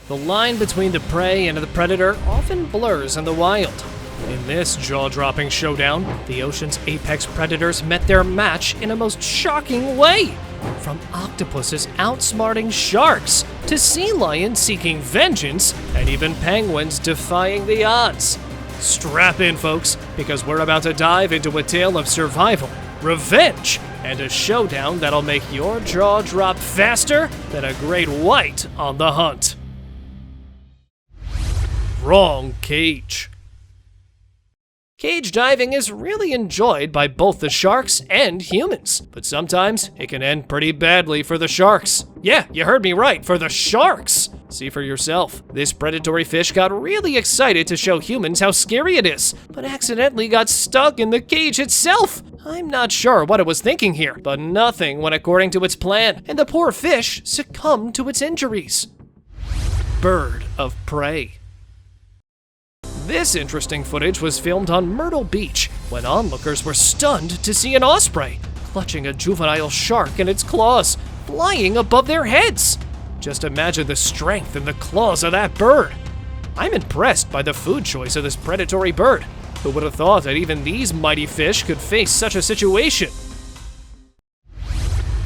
The line between the prey and the predator often blurs in the wild. In this jaw-dropping showdown, the ocean's apex predators met their match in a most shocking way. From octopuses outsmarting sharks, to sea lions seeking vengeance, and even penguins defying the odds. Strap in, folks, because we're about to dive into a tale of survival, revenge, and a showdown that'll make your jaw drop faster than a great white on the hunt. Wrong cage. Cage diving is really enjoyed by both the sharks and humans, but sometimes it can end pretty badly for the sharks. Yeah, you heard me right, for the sharks! See for yourself. This predatory fish got really excited to show humans how scary it is, but accidentally got stuck in the cage itself. I'm not sure what it was thinking here, but nothing went according to its plan, and the poor fish succumbed to its injuries. Bird of prey. This interesting footage was filmed on Myrtle Beach when onlookers were stunned to see an osprey clutching a juvenile shark in its claws, flying above their heads. Just imagine the strength in the claws of that bird. I'm impressed by the food choice of this predatory bird. Who would have thought that even these mighty fish could face such a situation?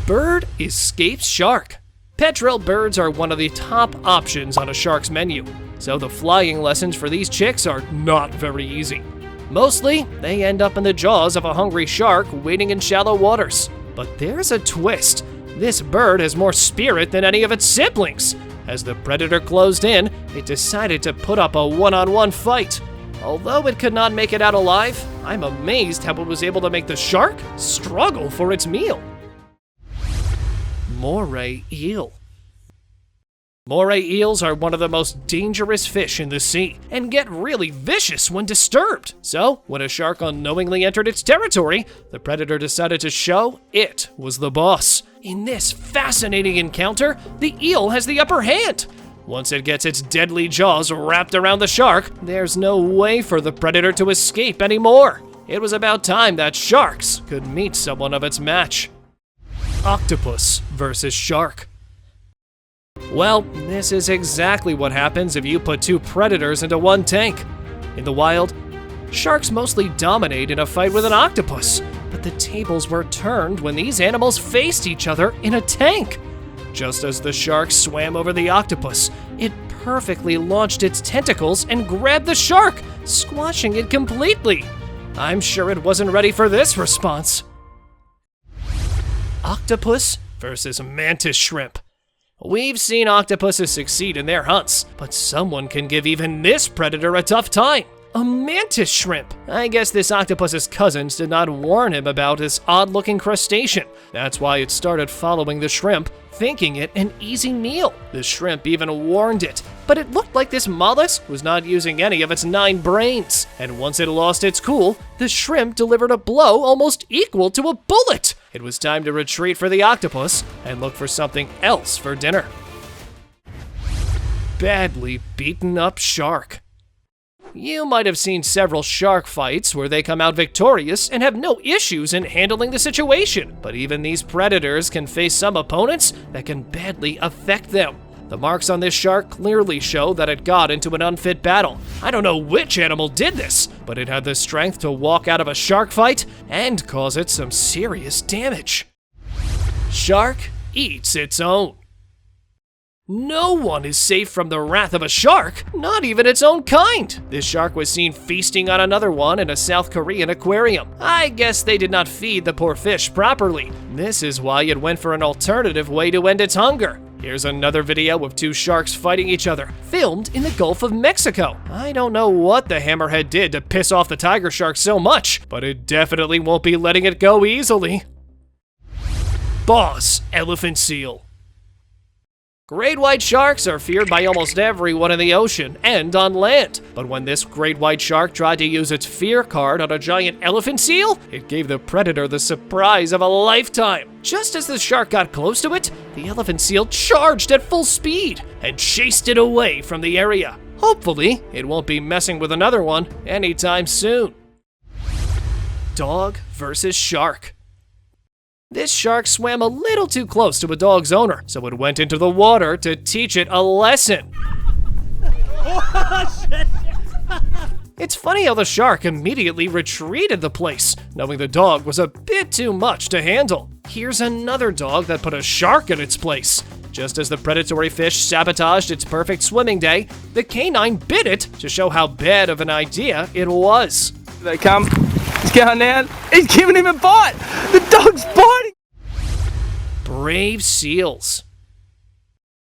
Bird escapes shark. Petrel birds are one of the top options on a shark's menu, so the flying lessons for these chicks are not very easy. Mostly, they end up in the jaws of a hungry shark waiting in shallow waters. But there's a twist. This bird has more spirit than any of its siblings. As the predator closed in, it decided to put up a one-on-one fight. Although it could not make it out alive, I'm amazed how it was able to make the shark struggle for its meal. Moray Eel. Moray eels are one of the most dangerous fish in the sea and get really vicious when disturbed. So, when a shark unknowingly entered its territory, the predator decided to show it was the boss. In this fascinating encounter, the eel has the upper hand. Once it gets its deadly jaws wrapped around the shark, there's no way for the predator to escape anymore. It was about time that sharks could meet someone of its match. Octopus versus shark. Well, this is exactly what happens if you put two predators into one tank. In the wild, sharks mostly dominate in a fight with an octopus, but the tables were turned when these animals faced each other in a tank. Just as the shark swam over the octopus, it perfectly launched its tentacles and grabbed the shark, squashing it completely. I'm sure it wasn't ready for this response. Octopus versus mantis shrimp. We've seen octopuses succeed in their hunts, but someone can give even this predator a tough time. A mantis shrimp. I guess this octopus's cousins did not warn him about this odd-looking crustacean. That's why it started following the shrimp, thinking it an easy meal. The shrimp even warned it, but it looked like this mollusk was not using any of its 9 brains. And once it lost its cool, the shrimp delivered a blow almost equal to a bullet. It was time to retreat for the octopus and look for something else for dinner. Badly beaten up shark. You might have seen several shark fights where they come out victorious and have no issues in handling the situation, but even these predators can face some opponents that can badly affect them. The marks on this shark clearly show that it got into an unfit battle. I don't know which animal did this, but it had the strength to walk out of a shark fight and cause it some serious damage. Shark eats its own. No one is safe from the wrath of a shark, not even its own kind. This shark was seen feasting on another one in a South Korean aquarium. I guess they did not feed the poor fish properly. This is why it went for an alternative way to end its hunger. Here's another video of 2 sharks fighting each other, filmed in the Gulf of Mexico. I don't know what the hammerhead did to piss off the tiger shark so much, but it definitely won't be letting it go easily. Boss elephant seal. Great white sharks are feared by almost everyone in the ocean and on land. But when this great white shark tried to use its fear card on a giant elephant seal, it gave the predator the surprise of a lifetime. Just as the shark got close to it, the elephant seal charged at full speed and chased it away from the area. Hopefully, it won't be messing with another one anytime soon. Dog versus shark. This shark swam a little too close to a dog's owner, so it went into the water to teach it a lesson. It's funny how the shark immediately retreated the place, knowing the dog was a bit too much to handle. Here's another dog that put a shark in its place. Just as the predatory fish sabotaged its perfect swimming day, the canine bit it to show how bad of an idea it was. They come, he's going down, he's giving him a bite! The dog's biting! Brave seals.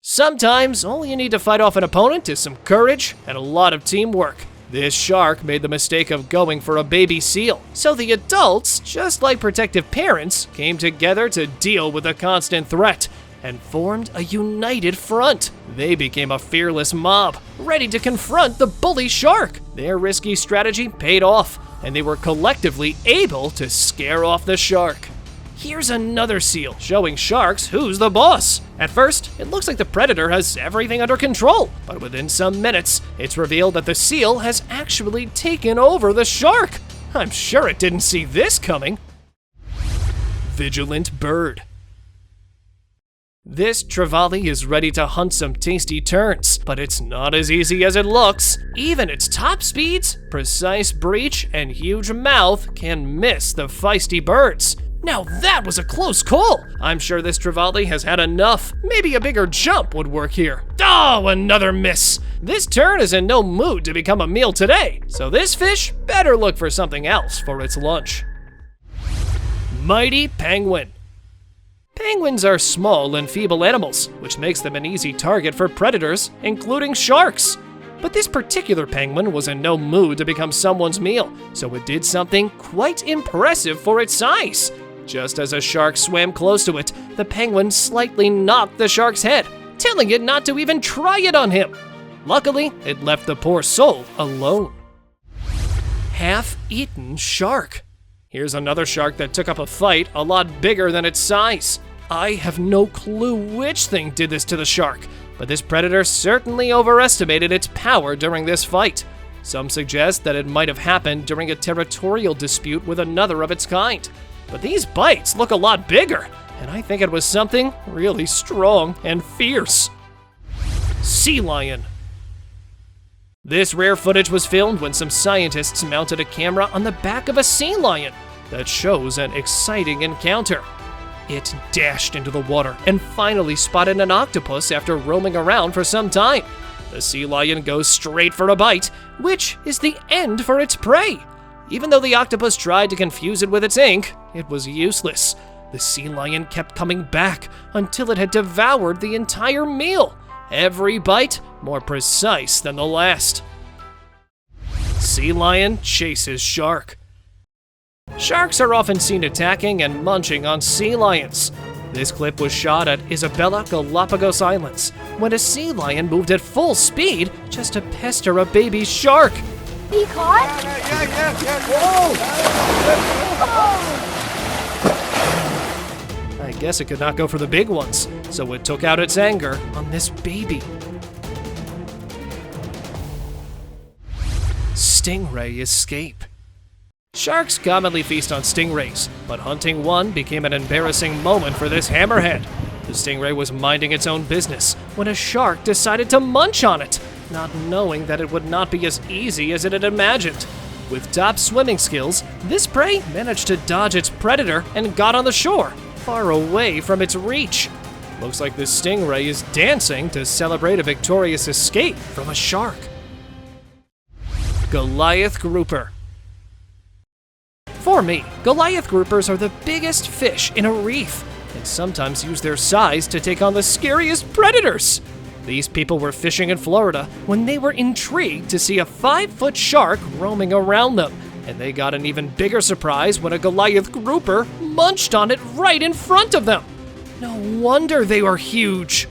Sometimes all you need to fight off an opponent is some courage and a lot of teamwork. This shark made the mistake of going for a baby seal, so the adults, just like protective parents, came together to deal with the constant threat and formed a united front. They became a fearless mob, ready to confront the bully shark. Their risky strategy paid off, and they were collectively able to scare off the shark. Here's another seal showing sharks who's the boss. At first, it looks like the predator has everything under control, but within some minutes, it's revealed that the seal has actually taken over the shark. I'm sure it didn't see this coming. Vigilant bird. This trevally is ready to hunt some tasty turns, but it's not as easy as it looks. Even its top speeds, precise breach, and huge mouth can miss the feisty birds. Now that was a close call. I'm sure this trevally has had enough. Maybe a bigger jump would work here. Oh, another miss. This tern is in no mood to become a meal today, so this fish better look for something else for its lunch. Mighty penguin. Penguins are small and feeble animals, which makes them an easy target for predators, including sharks. But this particular penguin was in no mood to become someone's meal, so it did something quite impressive for its size. Just as a shark swam close to it, the penguin slightly knocked the shark's head, telling it not to even try it on him. Luckily, it left the poor soul alone. Half-eaten shark. Here's another shark that took up a fight a lot bigger than its size. I have no clue which thing did this to the shark, but this predator certainly overestimated its power during this fight. Some suggest that it might have happened during a territorial dispute with another of its kind. But these bites look a lot bigger, and I think it was something really strong and fierce. Sea lion. This rare footage was filmed when some scientists mounted a camera on the back of a sea lion that shows an exciting encounter. It dashed into the water and finally spotted an octopus after roaming around for some time. The sea lion goes straight for a bite, which is the end for its prey. Even though the octopus tried to confuse it with its ink, it was useless. The sea lion kept coming back until it had devoured the entire meal. Every bite more precise than the last. Sea lion chases shark. Sharks are often seen attacking and munching on sea lions. This clip was shot at Isabella, Galapagos Islands, when a sea lion moved at full speed just to pester a baby shark. He caught? Whoa! I guess it could not go for the big ones, so it took out its anger on this baby. Stingray Escape. Sharks commonly feast on stingrays, but hunting one became an embarrassing moment for this hammerhead. The stingray was minding its own business when a shark decided to munch on it, not knowing that it would not be as easy as it had imagined. With top swimming skills, this prey managed to dodge its predator and got on the shore, far away from its reach. Looks like this stingray is dancing to celebrate a victorious escape from a shark. Goliath Grouper. For me, Goliath groupers are the biggest fish in a reef, and sometimes use their size to take on the scariest predators. These people were fishing in Florida when they were intrigued to see a 5-foot shark roaming around them, and they got an even bigger surprise when a Goliath grouper munched on it right in front of them. No wonder they were huge.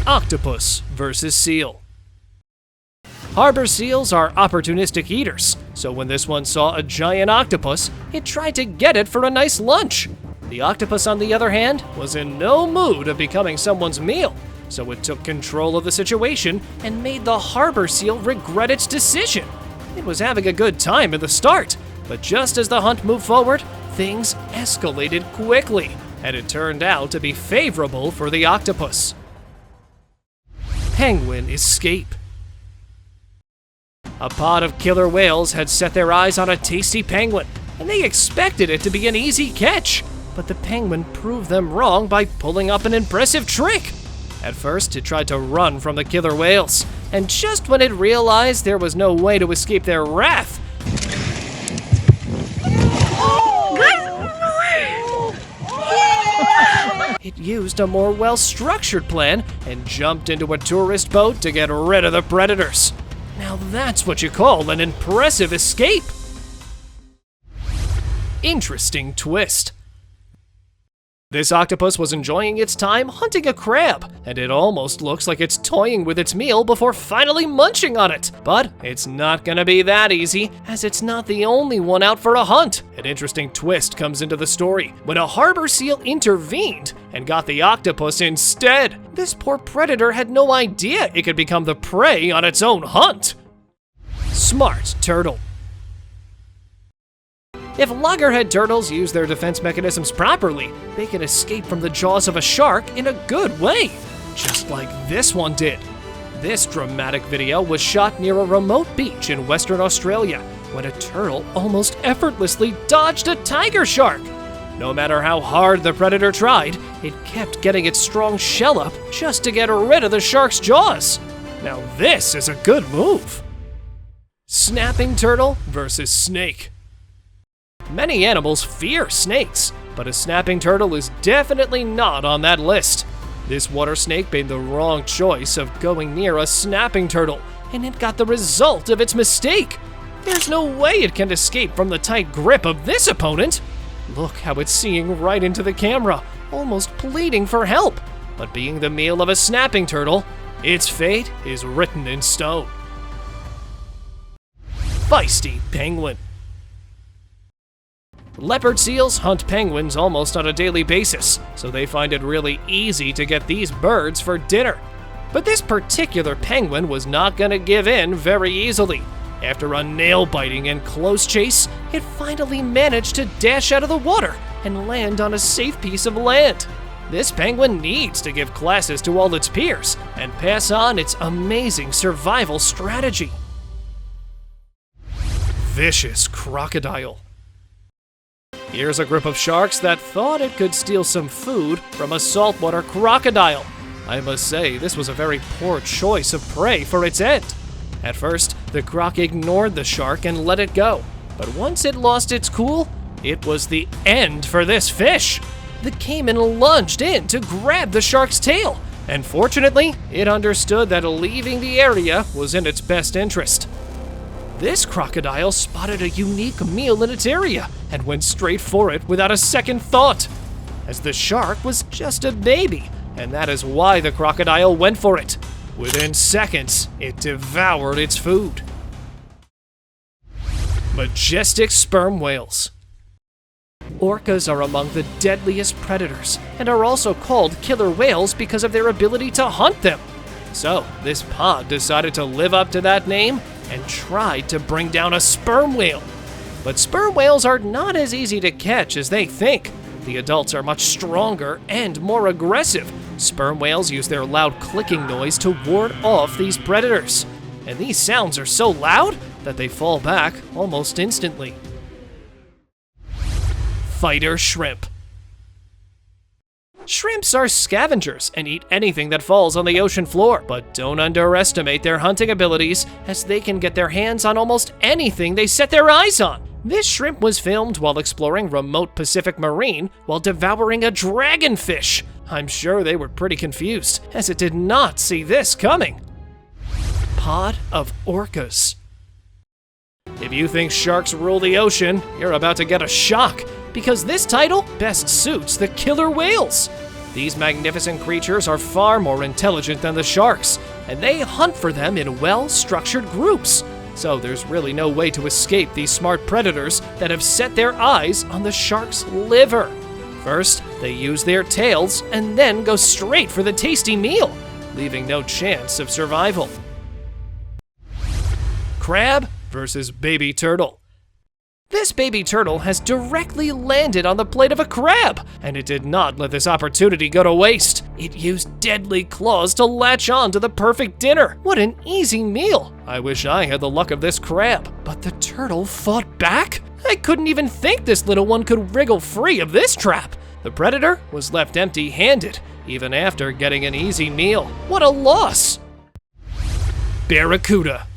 Octopus versus seal. Harbor seals are opportunistic eaters, so when this one saw a giant octopus, it tried to get it for a nice lunch. The octopus, on the other hand, was in no mood of becoming someone's meal, so it took control of the situation and made the harbor seal regret its decision. It was having a good time at the start, but just as the hunt moved forward, things escalated quickly, and it turned out to be favorable for the octopus. Penguin Escape. A pod of killer whales had set their eyes on a tasty penguin, and they expected it to be an easy catch. But the penguin proved them wrong by pulling up an impressive trick. At first, it tried to run from the killer whales, and just when it realized there was no way to escape their wrath, it used a more well-structured plan and jumped into a tourist boat to get rid of the predators. Now that's what you call an impressive escape. Interesting twist. This octopus was enjoying its time hunting a crab, and it almost looks like it's toying with its meal before finally munching on it. But it's not gonna be that easy, as it's not the only one out for a hunt. An interesting twist comes into the story when a harbor seal intervened and got the octopus instead. This poor predator had no idea it could become the prey on its own hunt. Smart turtle. If loggerhead turtles use their defense mechanisms properly, they can escape from the jaws of a shark in a good way, just like this one did. This dramatic video was shot near a remote beach in Western Australia when a turtle almost effortlessly dodged a tiger shark. No matter how hard the predator tried, it kept getting its strong shell up just to get rid of the shark's jaws. Now this is a good move. Snapping turtle versus snake. Many animals fear snakes, but a snapping turtle is definitely not on that list. This water snake made the wrong choice of going near a snapping turtle, and it got the result of its mistake. There's no way it can escape from the tight grip of this opponent. Look how it's seeing right into the camera, almost pleading for help. But being the meal of a snapping turtle, its fate is written in stone. Feisty penguin. Leopard seals hunt penguins almost on a daily basis, so they find it really easy to get these birds for dinner. But this particular penguin was not gonna give in very easily. After a nail-biting and close chase, it finally managed to dash out of the water and land on a safe piece of land. This penguin needs to give classes to all its peers and pass on its amazing survival strategy. Vicious crocodile. Here's a group of sharks that thought it could steal some food from a saltwater crocodile. I must say, this was a very poor choice of prey for its end. At first, the croc ignored the shark and let it go. But once it lost its cool, it was the end for this fish. The caiman lunged in to grab the shark's tail, and fortunately, it understood that leaving the area was in its best interest. This crocodile spotted a unique meal in its area and went straight for it without a second thought, as the shark was just a baby, and that is why the crocodile went for it. Within seconds, it devoured its food. Majestic sperm whales. Orcas are among the deadliest predators and are also called killer whales because of their ability to hunt them. So, this pod decided to live up to that name and tried to bring down a sperm whale. But sperm whales are not as easy to catch as they think. The adults are much stronger and more aggressive. Sperm whales use their loud clicking noise to ward off these predators. And these sounds are so loud that they fall back almost instantly. Fighter shrimp. Shrimps are scavengers and eat anything that falls on the ocean floor, but don't underestimate their hunting abilities, as they can get their hands on almost anything they set their eyes on. This shrimp was filmed while exploring remote Pacific Marine while devouring a dragonfish. I'm sure they were pretty confused, as it did not see this coming. Pod of orcas. If you think sharks rule the ocean, you're about to get a shock, because this title best suits the killer whales. These magnificent creatures are far more intelligent than the sharks, and they hunt for them in well-structured groups. So there's really no way to escape these smart predators that have set their eyes on the shark's liver. First, they use their tails and then go straight for the tasty meal, leaving no chance of survival. Crab versus baby turtle. This baby turtle has directly landed on the plate of a crab, and it did not let this opportunity go to waste. It used deadly claws to latch on to the perfect dinner. What an easy meal. I wish I had the luck of this crab, but the turtle fought back? I couldn't even think this little one could wriggle free of this trap. The predator was left empty-handed, even after getting an easy meal. What a loss! Barracuda.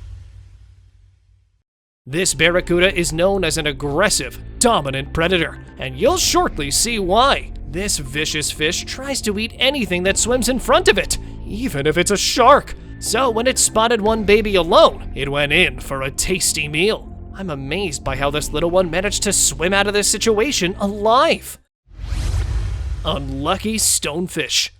This barracuda is known as an aggressive, dominant predator, and you'll shortly see why. This vicious fish tries to eat anything that swims in front of it, even if it's a shark. So when it spotted one baby alone, it went in for a tasty meal. I'm amazed by how this little one managed to swim out of this situation alive. Unlucky stonefish.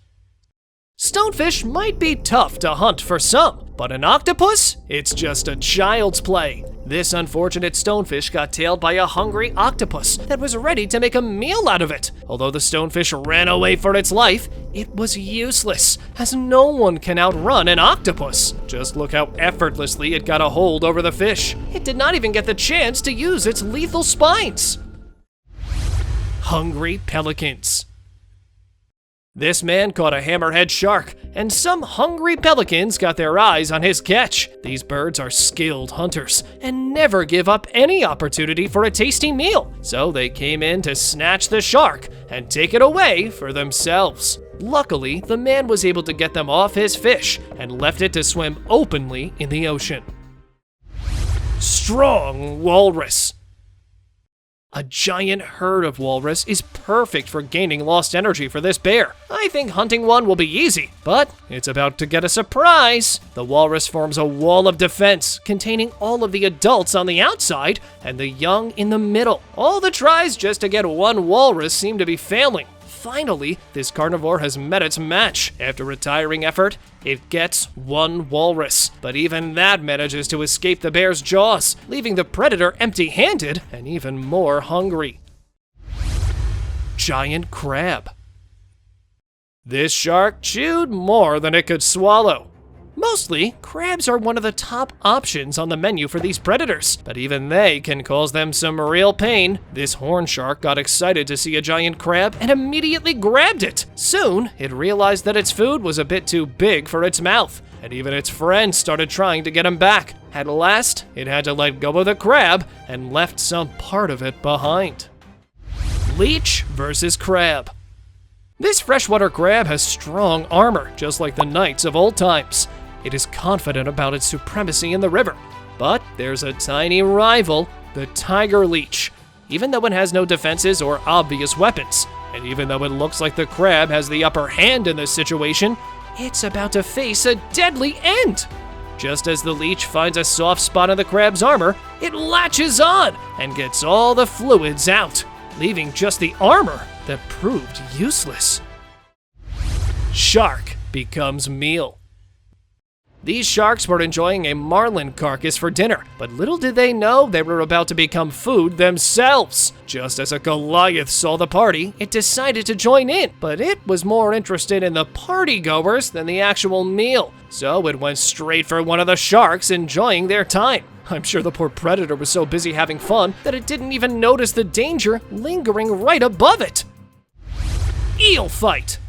Stonefish might be tough to hunt for some, but an octopus? It's just a child's play. This unfortunate stonefish got tailed by a hungry octopus that was ready to make a meal out of it. Although the stonefish ran away for its life, it was useless, as no one can outrun an octopus. Just look how effortlessly it got a hold over the fish. It did not even get the chance to use its lethal spines. Hungry pelicans. This man caught a hammerhead shark, and some hungry pelicans got their eyes on his catch. These birds are skilled hunters and never give up any opportunity for a tasty meal, so they came in to snatch the shark and take it away for themselves. Luckily, the man was able to get them off his fish and left it to swim openly in the ocean. Strong walrus. A giant herd of walrus is perfect for gaining lost energy for this bear. I think hunting one will be easy, but it's about to get a surprise. The walrus forms a wall of defense, containing all of the adults on the outside and the young in the middle. All the tries just to get one walrus seem to be failing. Finally, this carnivore has met its match. After a tiring effort, it gets one walrus, but even that manages to escape the bear's jaws, leaving the predator empty-handed and even more hungry. Giant crab. This shark chewed more than it could swallow. Mostly, crabs are one of the top options on the menu for these predators, but even they can cause them some real pain. This horn shark got excited to see a giant crab and immediately grabbed it. Soon, it realized that its food was a bit too big for its mouth, and even its friends started trying to get him back. At last, it had to let go of the crab and left some part of it behind. Leech versus crab. This freshwater crab has strong armor, just like the knights of old times. It is confident about its supremacy in the river. But there's a tiny rival, the tiger leech. Even though it has no defenses or obvious weapons, and even though it looks like the crab has the upper hand in this situation, it's about to face a deadly end. Just as the leech finds a soft spot in the crab's armor, it latches on and gets all the fluids out, leaving just the armor that proved useless. Shark becomes meal. These sharks were enjoying a marlin carcass for dinner, but little did they know they were about to become food themselves. Just as a Goliath saw the party, it decided to join in, but it was more interested in the party-goers than the actual meal. So it went straight for one of the sharks, enjoying their time. I'm sure the poor predator was so busy having fun that it didn't even notice the danger lingering right above it. Eel fight.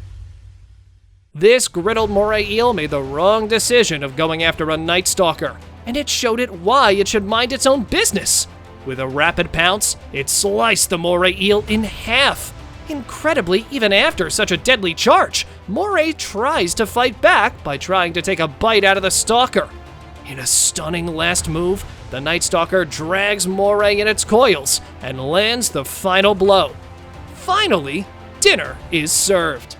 This griddled moray eel made the wrong decision of going after a night stalker, and it showed it why it should mind its own business. With a rapid pounce, it sliced the moray eel in half. Incredibly, even after such a deadly charge, Moray tries to fight back by trying to take a bite out of the stalker. In a stunning last move, the night stalker drags Moray in its coils and lands the final blow. Finally, dinner is served.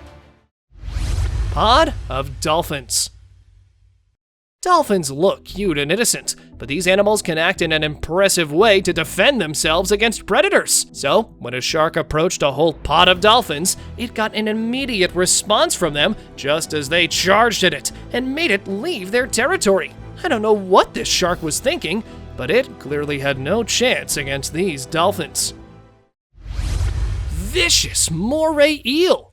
Pod of dolphins. Dolphins look cute and innocent, but these animals can act in an impressive way to defend themselves against predators. So, when a shark approached a whole pod of dolphins, it got an immediate response from them just as they charged at it and made it leave their territory. I don't know what this shark was thinking, but it clearly had no chance against these dolphins. Vicious Moray Eel.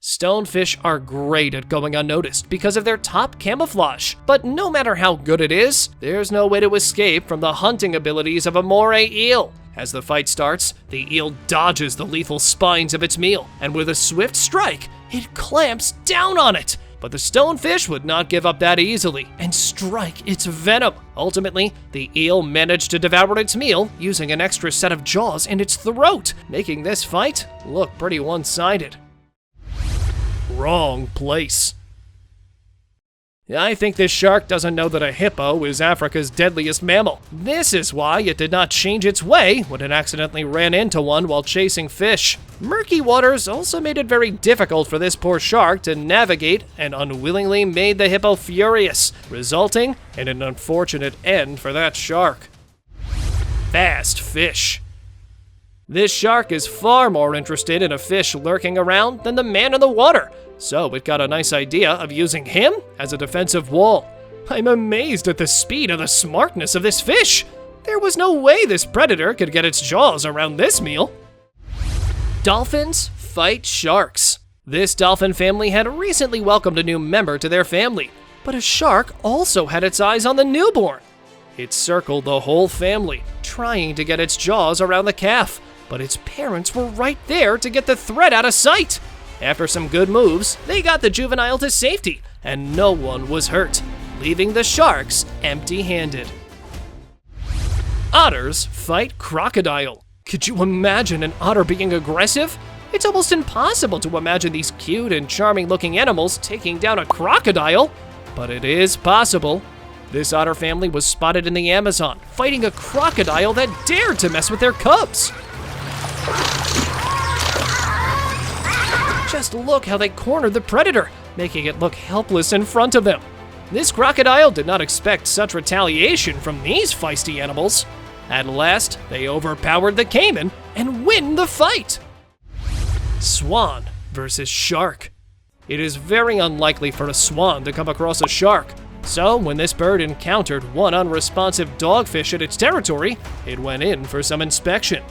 Stonefish are great at going unnoticed because of their top camouflage, but no matter how good it is, there's no way to escape from the hunting abilities of a moray eel. As the fight starts, the eel dodges the lethal spines of its meal, and with a swift strike, it clamps down on it. But the stonefish would not give up that easily and strike its venom. Ultimately, the eel managed to devour its meal using an extra set of jaws in its throat, making this fight look pretty one-sided. Wrong place. I think this shark doesn't know that a hippo is Africa's deadliest mammal. This is why it did not change its way when it accidentally ran into one while chasing fish. Murky waters also made it very difficult for this poor shark to navigate and unwillingly made the hippo furious, resulting in an unfortunate end for that shark. Fast fish. This shark is far more interested in a fish lurking around than the man in the water, so it got a nice idea of using him as a defensive wall. I'm amazed at the speed and the smartness of this fish. There was no way this predator could get its jaws around this meal. Dolphins fight sharks. This dolphin family had recently welcomed a new member to their family, but a shark also had its eyes on the newborn. It circled the whole family, trying to get its jaws around the calf, but its parents were right there to get the threat out of sight. After some good moves, they got the juvenile to safety, and no one was hurt, leaving the sharks empty-handed. Otters fight crocodile. Could you imagine an otter being aggressive? It's almost impossible to imagine these cute and charming-looking animals taking down a crocodile, but it is possible. This otter family was spotted in the Amazon, fighting a crocodile that dared to mess with their cubs. Just look how they cornered the predator, making it look helpless in front of them. This crocodile did not expect such retaliation from these feisty animals. At last, they overpowered the caiman and win the fight. Swan versus shark. It is very unlikely for a swan to come across a shark, so when this bird encountered one unresponsive dogfish in its territory, it went in for some inspection.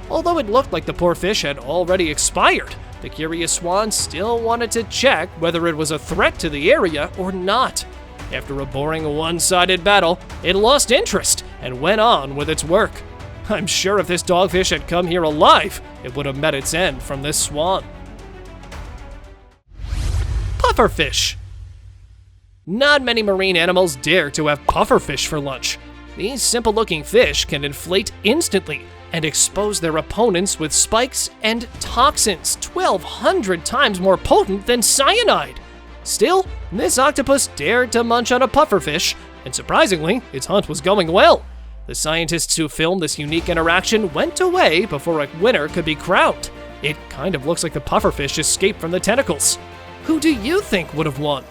Although it looked like the poor fish had already expired, the curious swan still wanted to check whether it was a threat to the area or not. After a boring one-sided battle, it lost interest and went on with its work. I'm sure if this dogfish had come here alive, it would have met its end from this swan. Pufferfish. Not many marine animals dare to have pufferfish for lunch. These simple-looking fish can inflate instantly and expose their opponents with spikes and toxins 1,200 times more potent than cyanide. Still, this octopus dared to munch on a pufferfish, and surprisingly, its hunt was going well. The scientists who filmed this unique interaction went away before a winner could be crowned. It kind of looks like the pufferfish escaped from the tentacles. Who do you think would have won?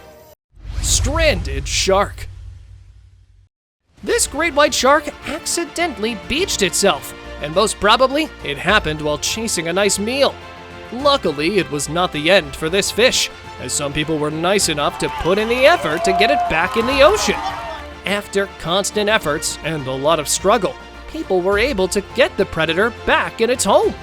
Stranded shark. This great white shark accidentally beached itself, and most probably it happened while chasing a nice meal. Luckily, it was not the end for this fish, as some people were nice enough to put in the effort to get it back in the ocean. After constant efforts and a lot of struggle, people were able to get the predator back in its home.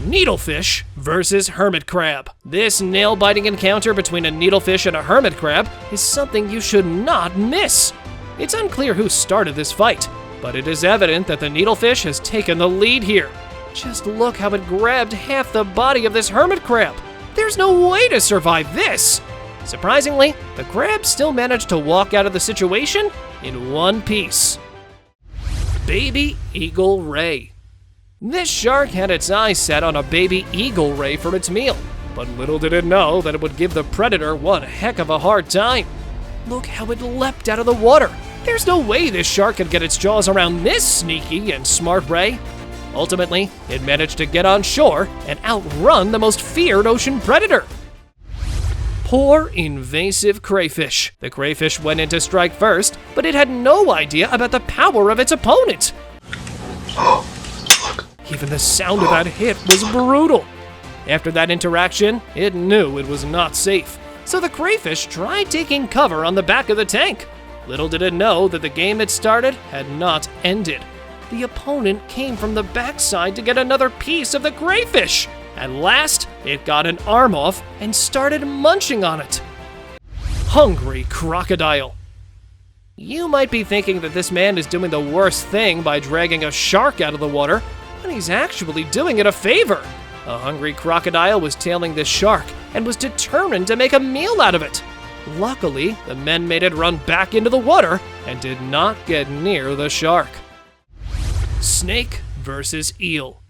Needlefish versus hermit crab. This nail-biting encounter between a needlefish and a hermit crab is something you should not miss. It's unclear who started this fight, but it is evident that the needlefish has taken the lead here. Just look how it grabbed half the body of this hermit crab. There's no way to survive this. Surprisingly, the crab still managed to walk out of the situation in one piece. Baby eagle ray. This shark had its eyes set on a baby eagle ray for its meal, but little did it know that it would give the predator one heck of a hard time. Look how it leapt out of the water. There's no way this shark could get its jaws around this sneaky and smart ray. Ultimately, it managed to get on shore and outrun the most feared ocean predator. Poor invasive crayfish. The crayfish went in to strike first, but it had no idea about the power of its opponent. Even the sound of that hit was brutal. After that interaction, it knew it was not safe, so the crayfish tried taking cover on the back of the tank. Little did it know that the game it started had not ended. The opponent came from the backside to get another piece of the crayfish. At last, it got an arm off and started munching on it. Hungry crocodile. You might be thinking that this man is doing the worst thing by dragging a shark out of the water, but he's actually doing it a favor. A hungry crocodile was tailing this shark and was determined to make a meal out of it. Luckily, the men made it run back into the water and did not get near the shark. Snake versus eel.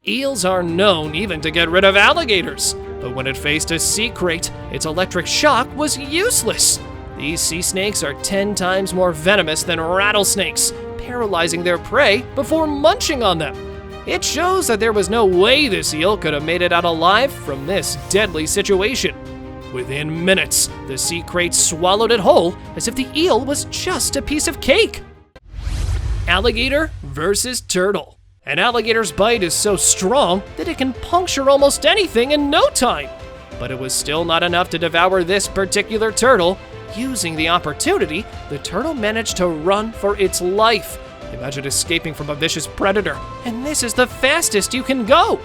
Eels are known even to get rid of alligators, but when it faced a sea crate, its electric shock was useless. These sea snakes are 10 times more venomous than rattlesnakes, paralyzing their prey before munching on them. It shows that there was no way this eel could have made it out alive from this deadly situation. Within minutes, the sea crate swallowed it whole as if the eel was just a piece of cake. Alligator versus turtle. An alligator's bite is so strong that it can puncture almost anything in no time. But it was still not enough to devour this particular turtle. Using the opportunity, the turtle managed to run for its life. Imagine escaping from a vicious predator, and this is the fastest you can go.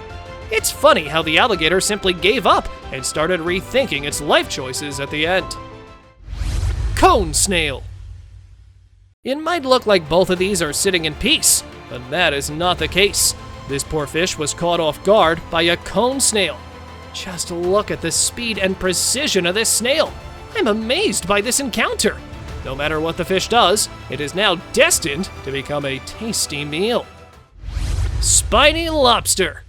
It's funny how the alligator simply gave up and started rethinking its life choices at the end. Cone snail. It might look like both of these are sitting in peace, but that is not the case. This poor fish was caught off guard by a cone snail. Just look at the speed and precision of this snail. I'm amazed by this encounter. No matter what the fish does, it is now destined to become a tasty meal. Spiny Lobster.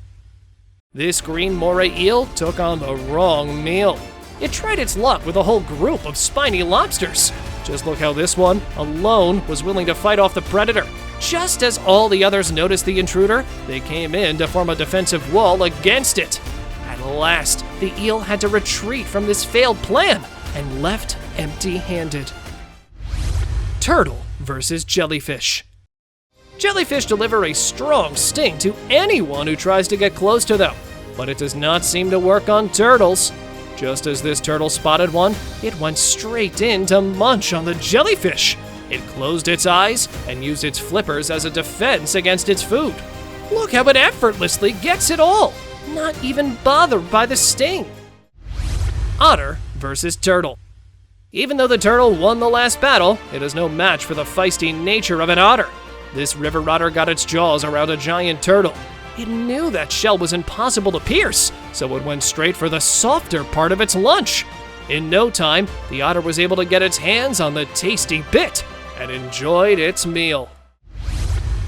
This green Moray Eel took on the wrong meal. It tried its luck with a whole group of spiny lobsters. Just look how this one, alone, was willing to fight off the predator. Just as all the others noticed the intruder, they came in to form a defensive wall against it. At last, the eel had to retreat from this failed plan and left empty-handed. Turtle versus jellyfish. Jellyfish deliver a strong sting to anyone who tries to get close to them, but it does not seem to work on turtles. Just as this turtle spotted one, it went straight in to munch on the jellyfish. It closed its eyes and used its flippers as a defense against its food. Look how it effortlessly gets it all, not even bothered by the sting. Otter versus turtle. Even though the turtle won the last battle, it is no match for the feisty nature of an otter. This river otter got its jaws around a giant turtle. It knew that shell was impossible to pierce, so it went straight for the softer part of its lunch. In no time, the otter was able to get its hands on the tasty bit and enjoyed its meal.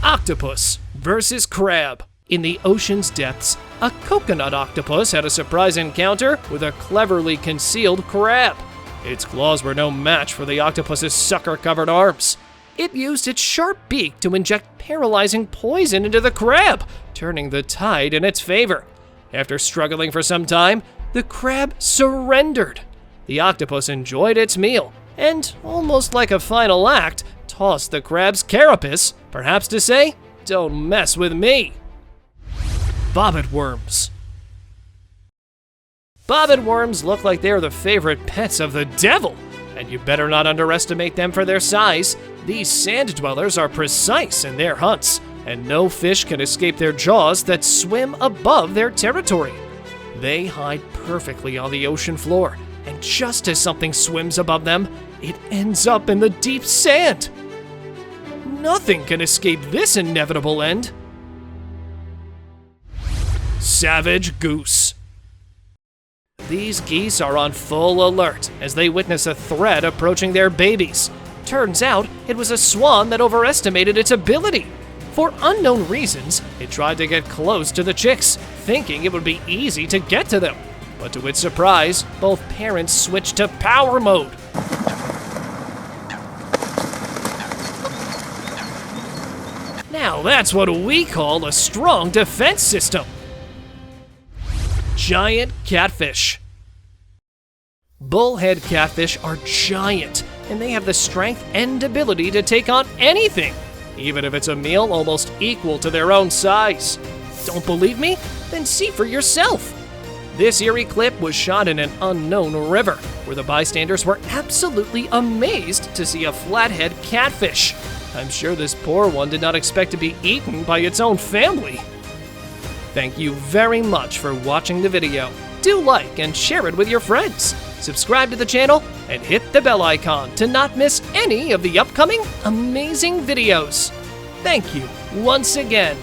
Octopus versus crab. In the ocean's depths, a coconut octopus had a surprise encounter with a cleverly concealed crab. Its claws were no match for the octopus's sucker-covered arms. It used its sharp beak to inject paralyzing poison into the crab, turning the tide in its favor. After struggling for some time, the crab surrendered. The octopus enjoyed its meal, and, almost like a final act, tossed the crab's carapace, perhaps to say, "Don't mess with me." Bobbitt worms. Bobbitt worms look like they're the favorite pets of the devil, and you better not underestimate them for their size. These sand dwellers are precise in their hunts, and no fish can escape their jaws that swim above their territory. They hide perfectly on the ocean floor, and just as something swims above them, it ends up in the deep sand. Nothing can escape this inevitable end. Savage goose. These geese are on full alert as they witness a threat approaching their babies. Turns out, it was a swan that overestimated its ability. For unknown reasons, it tried to get close to the chicks, thinking it would be easy to get to them. But to its surprise, both parents switched to power mode. Now that's what we call a strong defense system. Giant catfish. Bullhead catfish are giant, and they have the strength and ability to take on anything, even if it's a meal almost equal to their own size. Don't believe me? Then see for yourself. This eerie clip was shot in an unknown river, where the bystanders were absolutely amazed to see a flathead catfish. I'm sure this poor one did not expect to be eaten by its own family. Thank you very much for watching the video. Do like and share it with your friends. subscribe to the channel, and hit the bell icon to not miss any of the upcoming amazing videos. Thank you once again